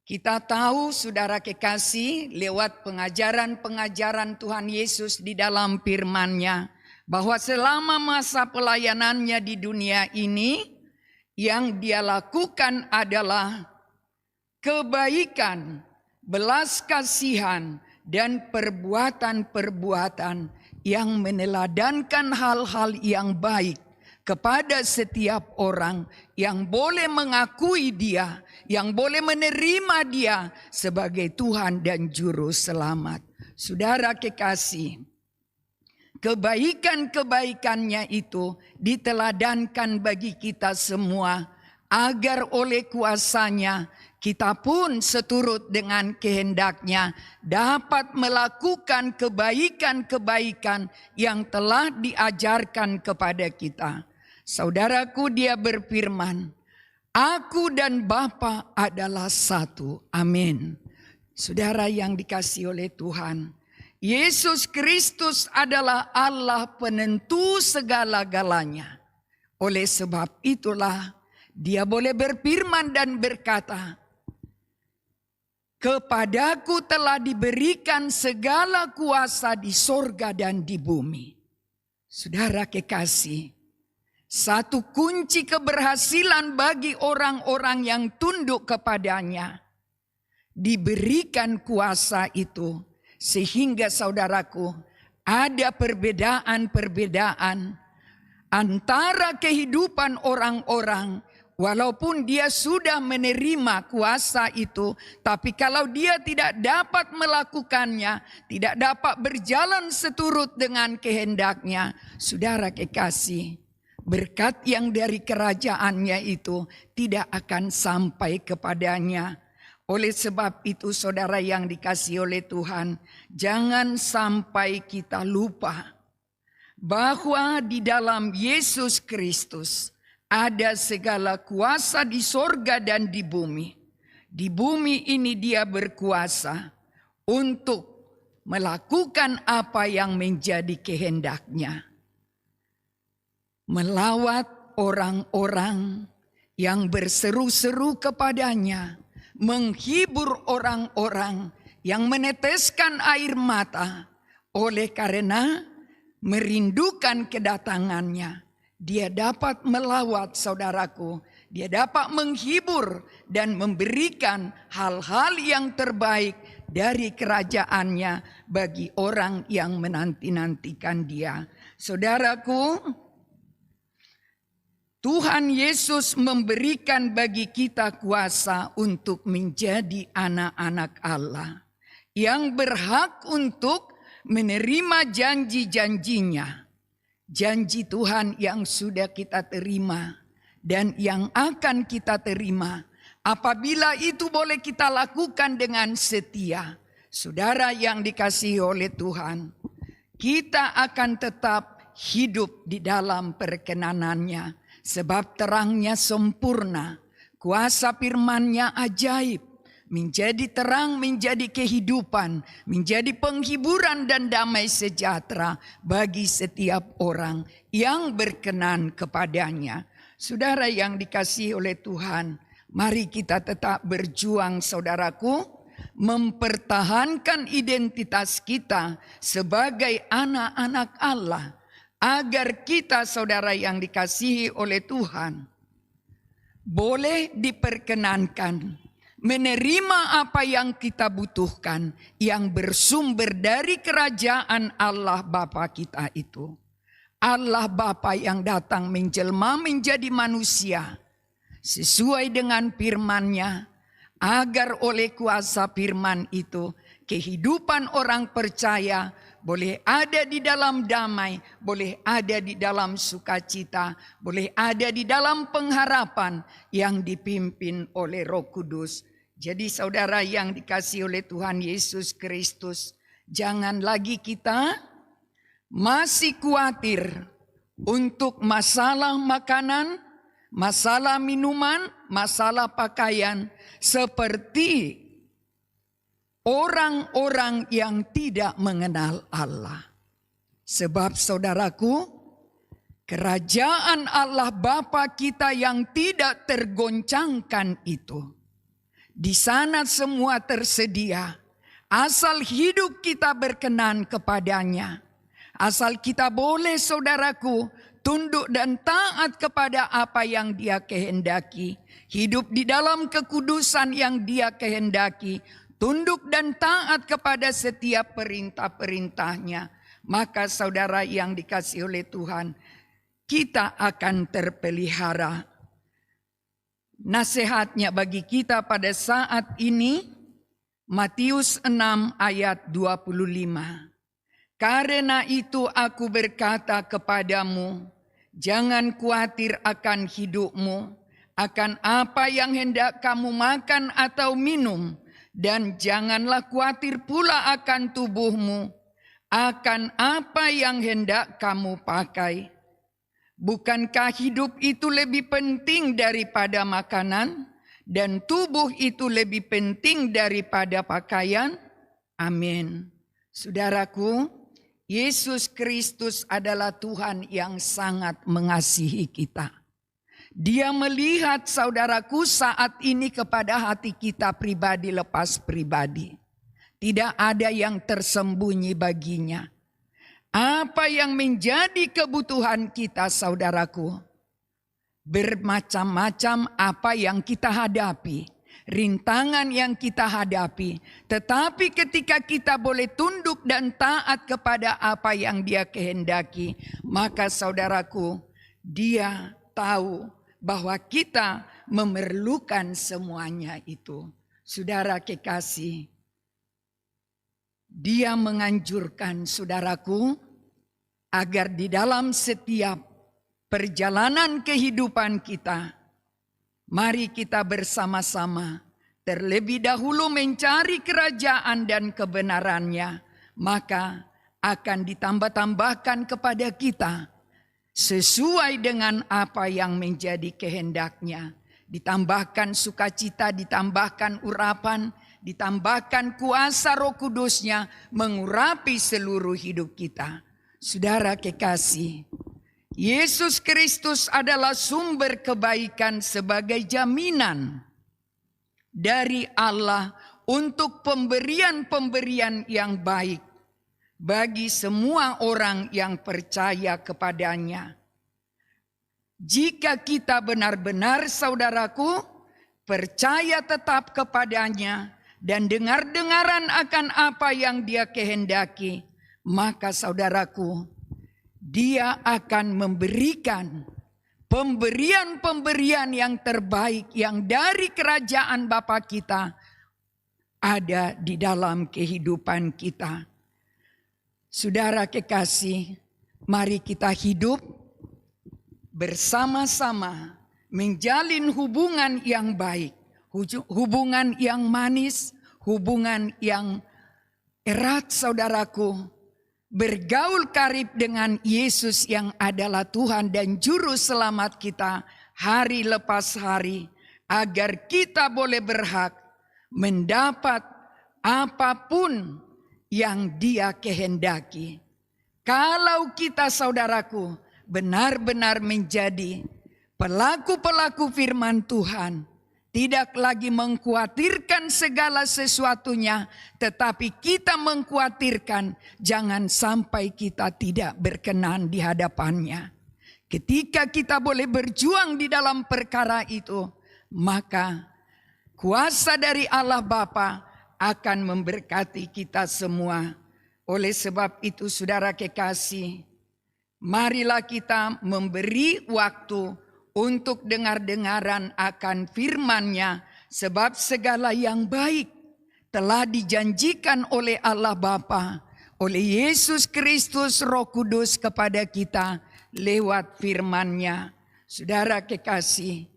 kita tahu saudara kekasih lewat pengajaran-pengajaran Tuhan Yesus di dalam firman-Nya, bahwa selama masa pelayanannya di dunia ini, yang Dia lakukan adalah kebaikan, belas kasihan, dan perbuatan-perbuatan yang meneladankan hal-hal yang baik kepada setiap orang yang boleh mengakui Dia, yang boleh menerima Dia sebagai Tuhan dan Juru Selamat. Saudara kekasih, kebaikan-kebaikannya itu diteladankan bagi kita semua, agar oleh kuasa-Nya kita pun seturut dengan kehendaknya dapat melakukan kebaikan-kebaikan yang telah diajarkan kepada kita. Saudaraku, Dia berfirman, "Aku dan Bapa adalah satu." Amin. Saudara yang dikasihi oleh Tuhan, Yesus Kristus adalah Allah penentu segala-galanya. Oleh sebab itulah Dia boleh berfirman dan berkata, "Kepadaku telah diberikan segala kuasa di sorga dan di bumi." Saudara kekasih, satu kunci keberhasilan bagi orang-orang yang tunduk kepadanya, diberikan kuasa itu, sehingga saudaraku ada perbedaan-perbedaan antara kehidupan orang-orang. Walaupun dia sudah menerima kuasa itu, tapi kalau dia tidak dapat melakukannya, tidak dapat berjalan seturut dengan kehendaknya, saudara kekasih, berkat yang dari kerajaannya itu tidak akan sampai kepadanya. Oleh sebab itu saudara yang dikasihi oleh Tuhan, jangan sampai kita lupa bahwa di dalam Yesus Kristus ada segala kuasa di sorga dan di bumi. Di bumi ini Dia berkuasa untuk melakukan apa yang menjadi kehendak-Nya. Melawat orang-orang yang berseru-seru kepada-Nya, menghibur orang-orang yang meneteskan air mata oleh karena merindukan kedatangan-Nya. Dia dapat melawat saudaraku, dia dapat menghibur dan memberikan hal-hal yang terbaik dari kerajaan-Nya bagi orang yang menanti-nantikan Dia. Saudaraku, Tuhan Yesus memberikan bagi kita kuasa untuk menjadi anak-anak Allah yang berhak untuk menerima janji-janjinya. Janji Tuhan yang sudah kita terima dan yang akan kita terima. Apabila itu boleh kita lakukan dengan setia. Saudara yang dikasihi oleh Tuhan, kita akan tetap hidup di dalam perkenanan-Nya. Sebab terang-Nya sempurna, kuasa firman-Nya ajaib, menjadi terang, menjadi kehidupan, menjadi penghiburan dan damai sejahtera bagi setiap orang yang berkenan kepadanya. Saudara yang dikasihi oleh Tuhan, mari kita tetap berjuang saudaraku, mempertahankan identitas kita sebagai anak-anak Allah, agar kita saudara yang dikasihi oleh Tuhan boleh diperkenankan menerima apa yang kita butuhkan yang bersumber dari kerajaan Allah Bapa kita itu. Allah Bapa yang datang menjelma menjadi manusia sesuai dengan firman-Nya, agar oleh kuasa firman itu kehidupan orang percaya boleh ada di dalam damai, boleh ada di dalam sukacita, boleh ada di dalam pengharapan yang dipimpin oleh Roh Kudus. Jadi saudara yang dikasihi oleh Tuhan Yesus Kristus, jangan lagi kita masih khawatir untuk masalah makanan, masalah minuman, masalah pakaian seperti orang-orang yang tidak mengenal Allah. Sebab saudaraku, kerajaan Allah Bapa kita yang tidak tergoncangkan itu, di sana semua tersedia, asal hidup kita berkenan kepadanya. Asal kita boleh saudaraku tunduk dan taat kepada apa yang Dia kehendaki, hidup di dalam kekudusan yang Dia kehendaki, tunduk dan taat kepada setiap perintah-perintahnya. Maka saudara yang dikasihi oleh Tuhan, kita akan terpelihara. Nasihatnya bagi kita pada saat ini, Matius 6 ayat 25. Karena itu aku berkata kepadamu, jangan khawatir akan hidupmu, akan apa yang hendak kamu makan atau minum, dan janganlah khawatir pula akan tubuhmu, akan apa yang hendak kamu pakai. Bukankah hidup itu lebih penting daripada makanan, dan tubuh itu lebih penting daripada pakaian? Amin. Saudaraku, Yesus Kristus adalah Tuhan yang sangat mengasihi kita. Dia melihat saudaraku saat ini kepada hati kita pribadi lepas pribadi. Tidak ada yang tersembunyi baginya. Apa yang menjadi kebutuhan kita saudaraku? Bermacam-macam apa yang kita hadapi. Rintangan yang kita hadapi. Tetapi ketika kita boleh tunduk dan taat kepada apa yang Dia kehendaki, maka saudaraku, Dia tahu bahwa kita memerlukan semuanya itu. Saudara kekasih, Dia menganjurkan saudaraku agar di dalam setiap perjalanan kehidupan kita, mari kita bersama-sama terlebih dahulu mencari kerajaan dan kebenarannya, maka akan ditambah-tambahkan kepada kita sesuai dengan apa yang menjadi kehendaknya. Ditambahkan sukacita, ditambahkan urapan, ditambahkan kuasa Roh Kudus-Nya mengurapi seluruh hidup kita. Saudara kekasih, Yesus Kristus adalah sumber kebaikan sebagai jaminan dari Allah untuk pemberian-pemberian yang baik bagi semua orang yang percaya kepadanya. Jika kita benar-benar, saudaraku, percaya tetap kepadanya dan dengar-dengaran akan apa yang Dia kehendaki, maka saudaraku, Dia akan memberikan pemberian-pemberian yang terbaik yang dari kerajaan Bapa kita ada di dalam kehidupan kita. Saudara kekasih, mari kita hidup bersama-sama menjalin hubungan yang baik, hubungan yang manis, hubungan yang erat, saudaraku. Bergaul karib dengan Yesus yang adalah Tuhan dan Juru Selamat kita hari lepas hari, agar kita boleh berhak mendapat apapun yang Dia kehendaki. Kalau kita, saudaraku, benar-benar menjadi pelaku-pelaku firman Tuhan, tidak lagi mengkhawatirkan segala sesuatunya, tetapi kita mengkhawatirkan jangan sampai kita tidak berkenan di hadapannya. Ketika kita boleh berjuang di dalam perkara itu, maka kuasa dari Allah Bapa akan memberkati kita semua. Oleh sebab itu, saudara kekasih, marilah kita memberi waktu untuk dengar-dengaran akan firman-Nya, sebab segala yang baik telah dijanjikan oleh Allah Bapa, oleh Yesus Kristus Roh Kudus kepada kita lewat firman-Nya. Saudara kekasih,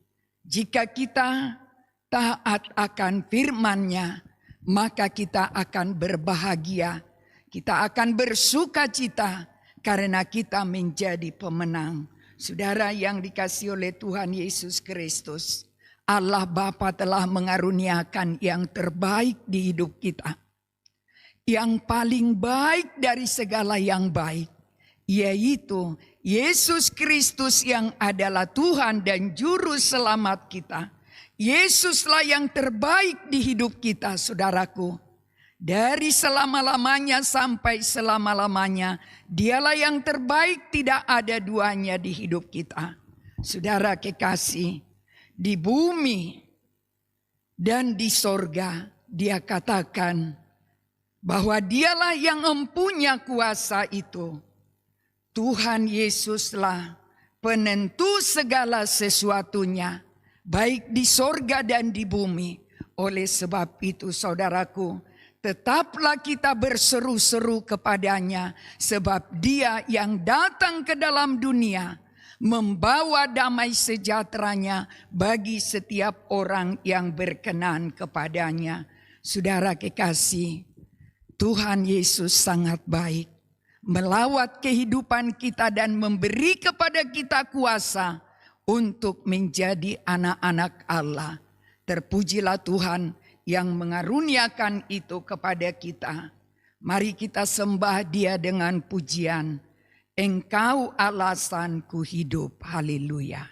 jika kita taat akan firman-Nya, maka kita akan berbahagia, kita akan bersukacita karena kita menjadi pemenang. Saudara yang dikasihi oleh Tuhan Yesus Kristus, Allah Bapa telah mengaruniakan yang terbaik di hidup kita. Yang paling baik dari segala yang baik, yaitu Yesus Kristus yang adalah Tuhan dan Juru Selamat kita. Yesuslah yang terbaik di hidup kita, saudaraku. Dari selama-lamanya sampai selama-lamanya, Dialah yang terbaik, tidak ada duanya di hidup kita. Saudara kekasih, di bumi dan di sorga Dia katakan bahwa Dialah yang mempunyai kuasa itu. Tuhan Yesuslah penentu segala sesuatunya, baik di sorga dan di bumi. Oleh sebab itu, saudaraku, tetaplah kita berseru-seru kepadanya, sebab Dia yang datang ke dalam dunia membawa damai sejahteranya bagi setiap orang yang berkenan kepadanya. Saudara kekasih, Tuhan Yesus sangat baik, melawat kehidupan kita dan memberi kepada kita kuasa untuk menjadi anak-anak Allah. Terpujilah Tuhan yang mengaruniakan itu kepada kita. Mari kita sembah Dia dengan pujian. Engkau alasanku hidup. Haleluya.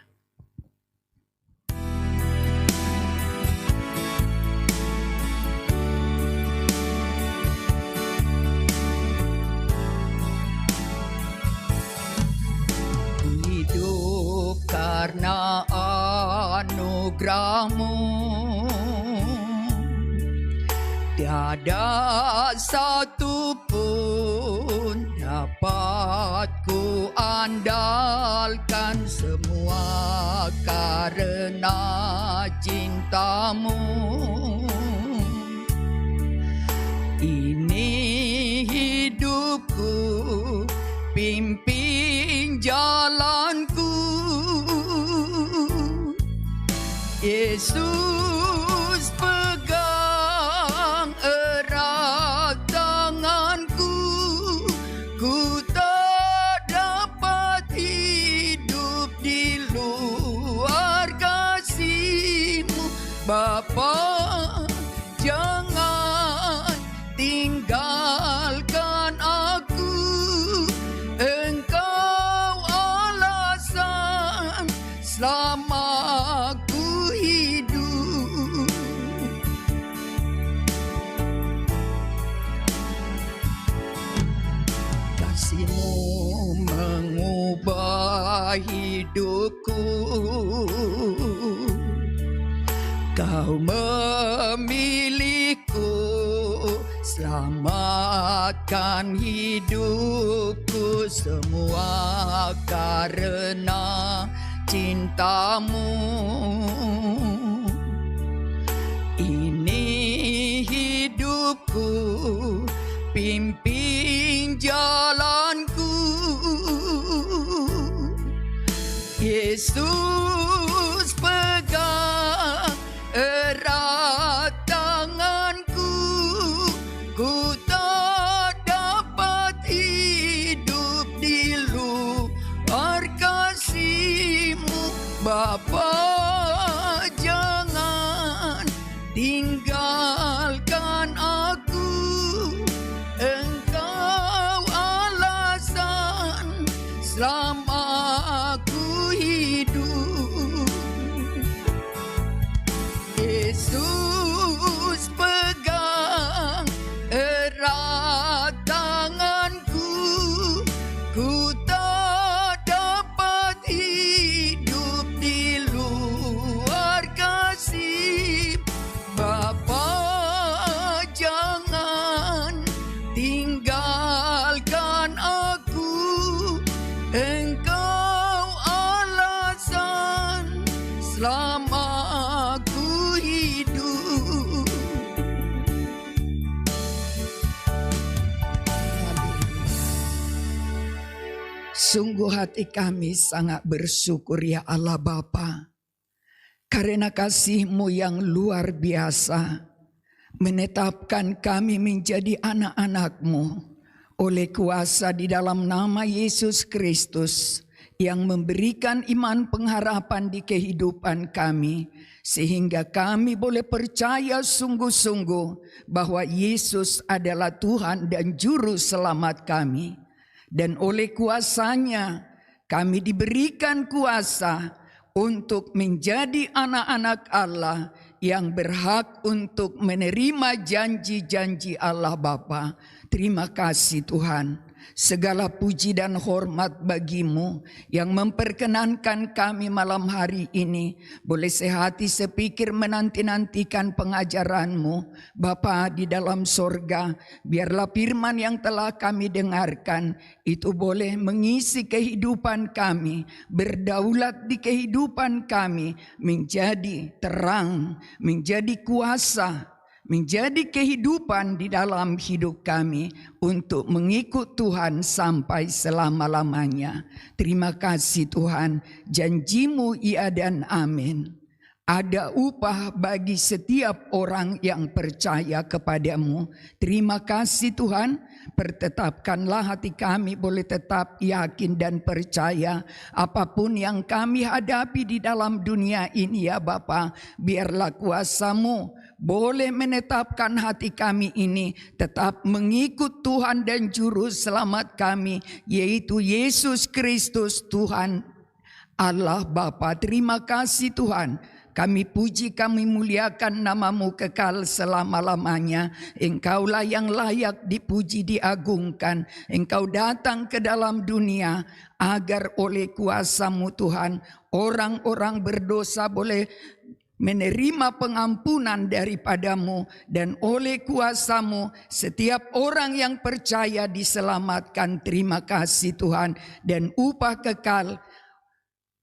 Hidup karena anugerah-Mu, tiada satu pun dapat ku andalkan, semua karena cinta-Mu. Ini hidupku, pimpin jalanku, Yesus pegang kasih-Mu mengubah hidupku. Kau memilihku, selamatkan hidupku, semua karena cinta-Mu. Ini hidupku, pimpin jalanku. Yesus pegang erat tanganku, ku tak dapat hidup di luar kasih-Mu. Bapa, jangan tinggalkan aku, Engkau alasan selama aku hidup. Yesus pegang erat tanganku, ku tak dapat hidup di luar kasih. Bapa, jangan tinggalkan aku, Engkau alasan selama aku hidup. Sungguh hati kami sangat bersyukur ya Allah Bapa, karena kasih-Mu yang luar biasa menetapkan kami menjadi anak-anak-Mu oleh kuasa di dalam nama Yesus Kristus yang memberikan iman pengharapan di kehidupan kami, sehingga kami boleh percaya sungguh-sungguh bahwa Yesus adalah Tuhan dan Juru Selamat kami. Dan oleh kuasa-Nya kami diberikan kuasa untuk menjadi anak-anak Allah yang berhak untuk menerima janji-janji Allah Bapa. Terima kasih Tuhan. Segala puji dan hormat bagi-Mu yang memperkenankan kami malam hari ini boleh sehati sepikir menanti-nantikan pengajaran-Mu. Bapa di dalam sorga, biarlah firman yang telah kami dengarkan itu boleh mengisi kehidupan kami, berdaulat di kehidupan kami, menjadi terang, menjadi kuasa, menjadi kehidupan di dalam hidup kami untuk mengikut Tuhan sampai selama-lamanya. Terima kasih Tuhan, janji-Mu iya dan amin. Ada upah bagi setiap orang yang percaya kepadamu. Terima kasih Tuhan, pertetapkanlah hati kami boleh tetap yakin dan percaya apapun yang kami hadapi di dalam dunia ini ya Bapa. Biarlah kuasa-Mu boleh menetapkan hati kami ini tetap mengikut Tuhan dan Juru Selamat kami, yaitu Yesus Kristus Tuhan Allah Bapa. Terima kasih Tuhan. Kami puji, kami muliakan nama-Mu kekal selama-lamanya. Engkaulah yang layak dipuji, diagungkan. Engkau datang ke dalam dunia agar oleh kuasa-Mu Tuhan, orang-orang berdosa boleh menerima pengampunan daripada-Mu, dan oleh kuasa-Mu setiap orang yang percaya diselamatkan. Terima kasih Tuhan, dan upah kekal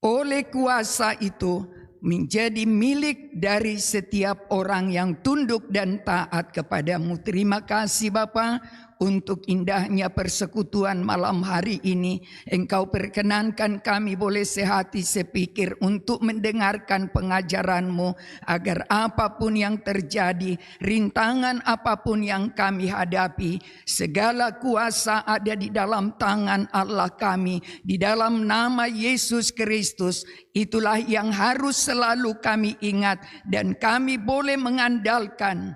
oleh kuasa itu menjadi milik dari setiap orang yang tunduk dan taat kepadamu. Terima kasih Bapa untuk indahnya persekutuan malam hari ini. Engkau perkenankan kami boleh sehati sepikir untuk mendengarkan pengajaran-Mu, agar apapun yang terjadi, rintangan apapun yang kami hadapi, segala kuasa ada di dalam tangan Allah kami, di dalam nama Yesus Kristus. Itulah yang harus selalu kami ingat, dan kami boleh mengandalkan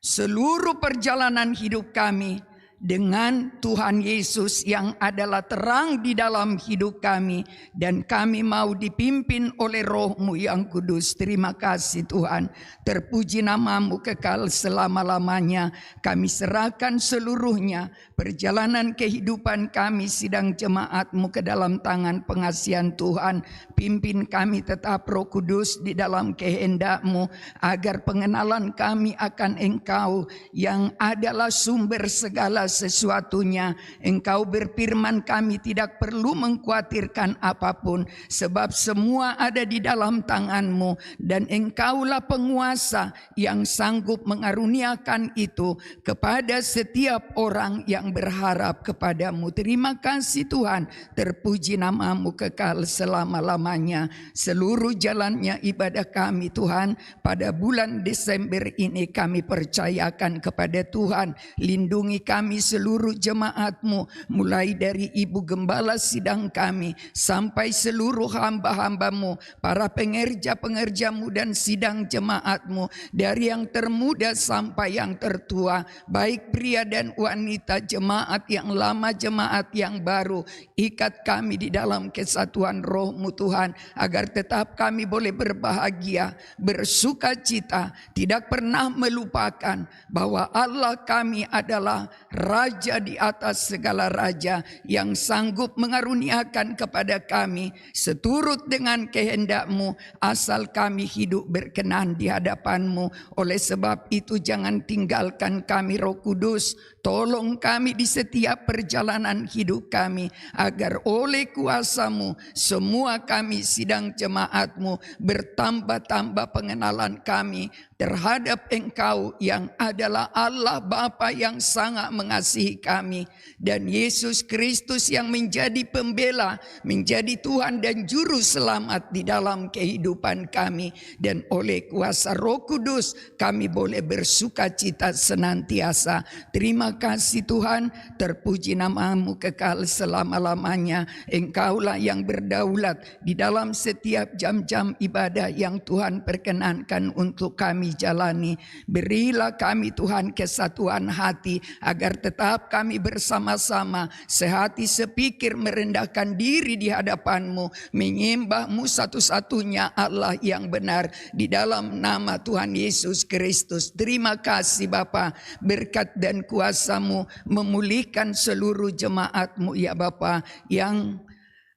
seluruh perjalanan hidup kami dengan Tuhan Yesus yang adalah terang di dalam hidup kami, dan kami mau dipimpin oleh Roh-Mu yang kudus. Terima kasih Tuhan, terpuji nama-Mu kekal selama-lamanya. Kami serahkan seluruhnya, perjalanan kehidupan kami sidang jemaat-Mu ke dalam tangan pengasihan Tuhan. Pimpin kami tetap Roh Kudus di dalam kehendak-Mu, agar pengenalan kami akan Engkau yang adalah sumber segala sesuatunya. Engkau berfirman kami tidak perlu mengkhawatirkan apapun, sebab semua ada di dalam tangan-Mu, dan Engkaulah penguasa yang sanggup mengaruniakan itu kepada setiap orang yang berharap kepadamu. Terima kasih Tuhan, terpuji nama-Mu kekal selama-lamanya. Seluruh jalannya ibadah kami Tuhan pada bulan Desember ini kami percayakan kepada Tuhan. Lindungi kami seluruh jemaat-Mu, mulai dari Ibu Gembala sidang kami sampai seluruh hamba-hamba-Mu, para pengerja-pengerja-Mu dan sidang jemaat-Mu, dari yang termuda sampai yang tertua, baik pria dan wanita, jemaat yang lama, jemaat yang baru. Ikat kami di dalam kesatuan Roh-Mu Tuhan, agar tetap kami boleh berbahagia, bersuka cita, tidak pernah melupakan bahwa Allah kami adalah Raja di atas segala raja, yang sanggup mengaruniakan kepada kami seturut dengan kehendak-Mu, asal kami hidup berkenan di hadapan-Mu. Oleh sebab itu jangan tinggalkan kami Roh Kudus, tolong kami di setiap perjalanan hidup kami, agar oleh kuasa-Mu semua kami sidang jemaat-Mu bertambah-tambah pengenalan kami terhadap Engkau yang adalah Allah Bapa yang sangat mengasihi kami, dan Yesus Kristus yang menjadi pembela, menjadi Tuhan dan Juru Selamat di dalam kehidupan kami. Dan oleh kuasa Roh Kudus kami boleh bersuka cita senantiasa. Terima kasih Tuhan, terpuji nama-Mu kekal selama-lamanya. Engkaulah yang berdaulat di dalam setiap jam-jam ibadah yang Tuhan perkenankan untuk kami jalani. Berilah kami Tuhan kesatuan hati, agar tetap kami bersama-sama sehati sepikir merendahkan diri di hadapan-Mu, menyembah-Mu satu-satunya Allah yang benar, di dalam nama Tuhan Yesus Kristus. Terima kasih Bapa, berkat dan kuasa-Mu memulihkan seluruh jemaat-Mu ya Bapa, yang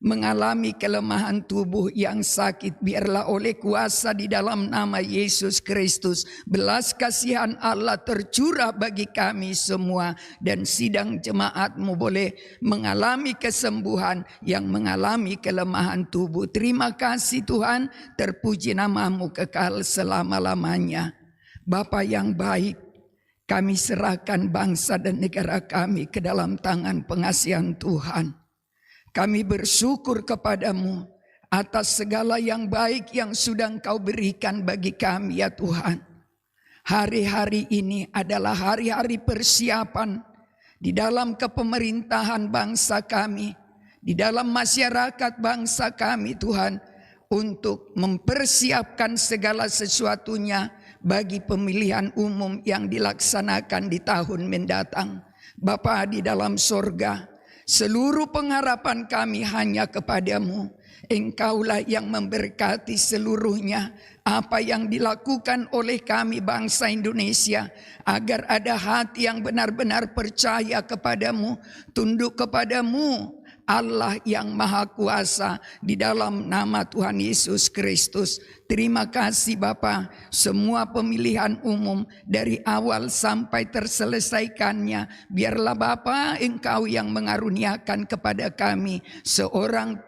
mengalami kelemahan tubuh yang sakit. Biarlah oleh kuasa di dalam nama Yesus Kristus belas kasihan Allah tercurah bagi kami semua, dan sidang jemaat-Mu boleh mengalami kesembuhan yang mengalami kelemahan tubuh. Terima kasih Tuhan, terpuji nama-Mu kekal selama-lamanya. Bapa yang baik, kami serahkan bangsa dan negara kami ke dalam tangan pengasihan Tuhan. Kami bersyukur kepadamu atas segala yang baik yang sudah Engkau berikan bagi kami ya Tuhan. Hari-hari ini adalah hari-hari persiapan di dalam kepemerintahan bangsa kami, di dalam masyarakat bangsa kami Tuhan, untuk mempersiapkan segala sesuatunya bagi pemilihan umum yang dilaksanakan di tahun mendatang. Bapa di dalam sorga, seluruh pengharapan kami hanya kepadamu. Engkaulah yang memberkati seluruhnya. Apa yang dilakukan oleh kami bangsa Indonesia, agar ada hati yang benar-benar percaya kepadamu, tunduk kepadamu, Allah yang Maha Kuasa, di dalam nama Tuhan Yesus Kristus. Terima kasih Bapa, semua pemilihan umum dari awal sampai terselesaikannya, biarlah Bapa Engkau yang mengaruniakan kepada kami seorang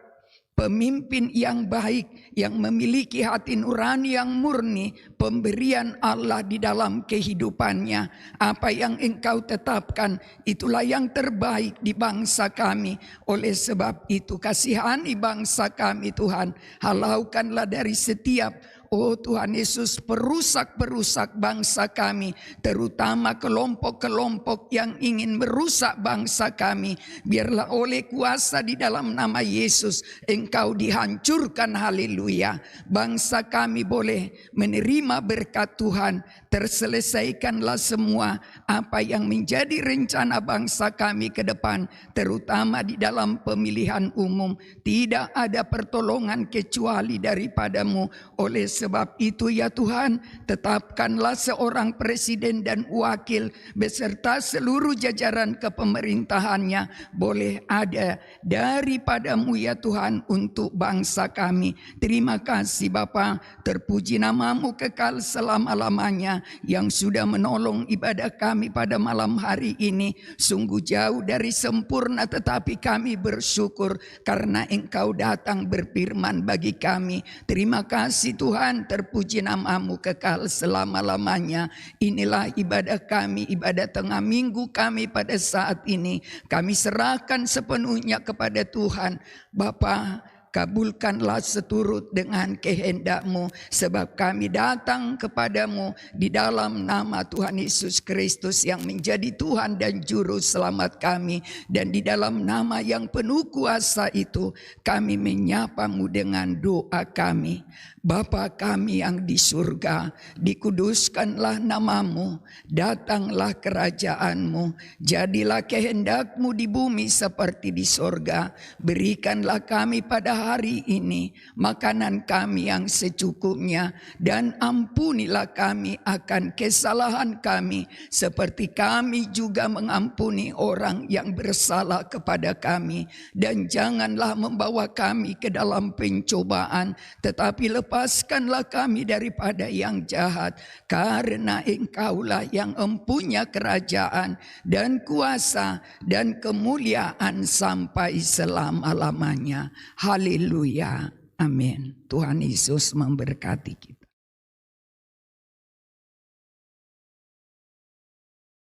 pemimpin yang baik, yang memiliki hati nurani yang murni, pemberian Allah di dalam kehidupannya. Apa yang Engkau tetapkan, itulah yang terbaik di bangsa kami. Oleh sebab itu kasihani bangsa kami Tuhan, halaukanlah dari setiap Oh Tuhan Yesus, perusak-perusak bangsa kami, terutama kelompok-kelompok yang ingin merusak bangsa kami. Biarlah oleh kuasa di dalam nama Yesus Engkau dihancurkan, haleluya. Bangsa kami boleh menerima berkat Tuhan, terselesaikanlah semua apa yang menjadi rencana bangsa kami ke depan, terutama di dalam pemilihan umum. Tidak ada pertolongan kecuali daripadamu. Oleh sebab itu ya Tuhan, tetapkanlah seorang presiden dan wakil beserta seluruh jajaran kepemerintahannya boleh ada daripadamu ya Tuhan untuk bangsa kami. Terima kasih Bapa, terpuji namamu kekal selama-lamanya yang sudah menolong ibadah kami pada malam hari ini. Sungguh jauh dari sempurna, tetapi kami bersyukur karena Engkau datang berfirman bagi kami. Terima kasih Tuhan, terpuji namamu kekal selama-lamanya. Inilah ibadah kami, ibadah tengah minggu kami pada saat ini. Kami serahkan sepenuhnya kepada Tuhan. Bapa, kabulkanlah seturut dengan kehendak-Mu, sebab kami datang kepadamu di dalam nama Tuhan Yesus Kristus yang menjadi Tuhan dan Juru Selamat kami. Dan di dalam nama yang penuh kuasa itu kami menyapa-Mu dengan doa kami. Bapa kami yang di surga, dikuduskanlah namamu, datanglah kerajaan-Mu, jadilah kehendak-Mu di bumi seperti di sorga. Berikanlah kami pada hari ini makanan kami yang secukupnya, dan ampunilah kami akan kesalahan kami, seperti kami juga mengampuni orang yang bersalah kepada kami. Dan janganlah membawa kami ke dalam pencobaan, tetapi lepaskanlah kami daripada yang jahat, karena Engkaulah yang empunya kerajaan dan kuasa dan kemuliaan sampai selama-lamanya. Haleluya. Amin. Tuhan Yesus memberkati kita.